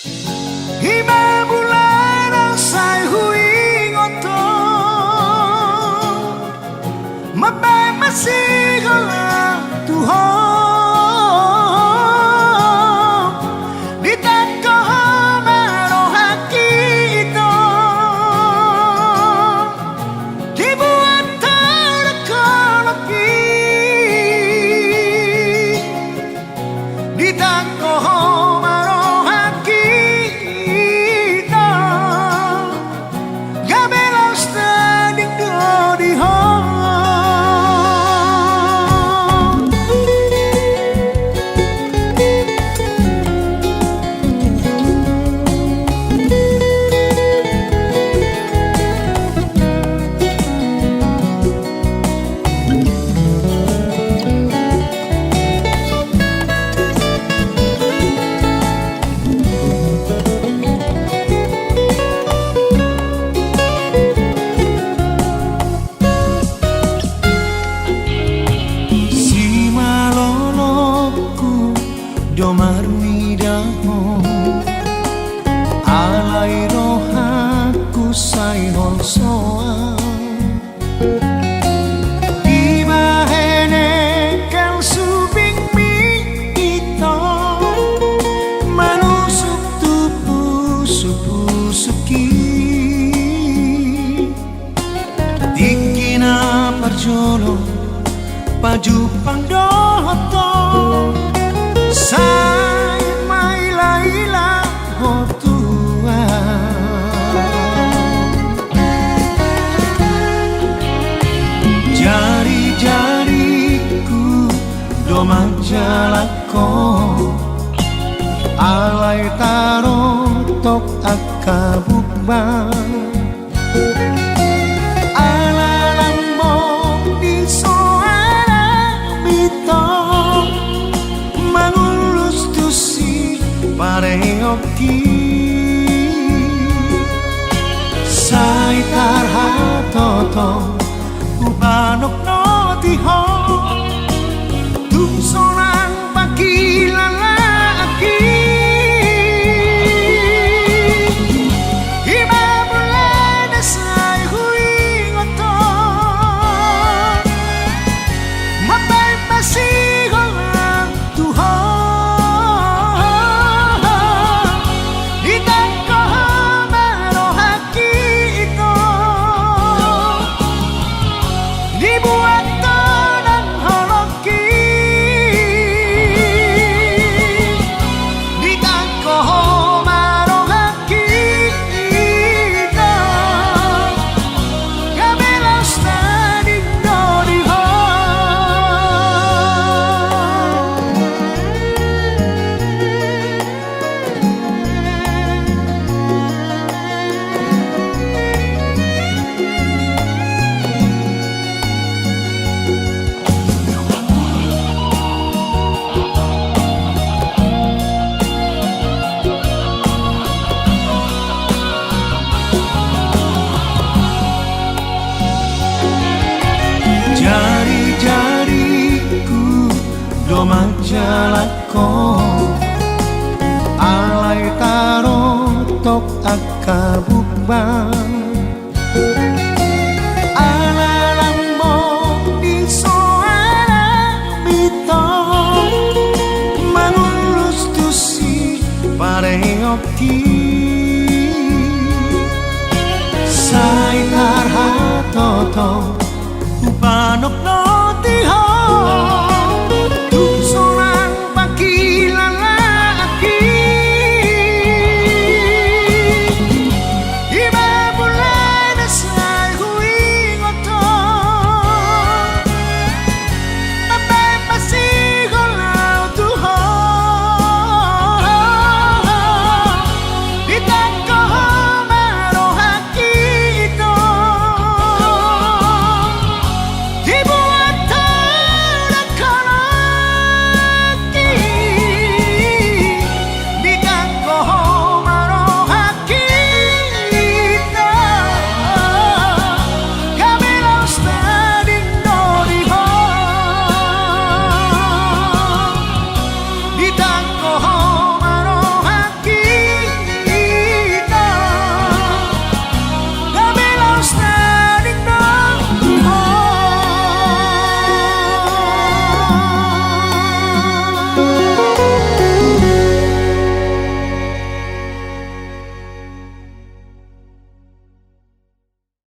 Hima bulan ang say huing oto Mabay masigal ang tuhong Litan ko marohaki ito Di buat terkolaki Litan ko Domar midaho alai rohaku say holsoa Ibahene kang subing mi ito manusuk tupu suki Dikina parjolo pajupang dohoto Say may laila ho tua Jari-jariku domang jalako Alay taro tok akabukbang Pareoki Say tarhatoto Ubanok no tiho Tungsolang pakilalaki Hima bulan na say huing oto Mabay pasigol ang tuho Domang jalako alay taro tok akabukbang Alalambong di soana bito Mangulus tusi pareoki Say tarhatoto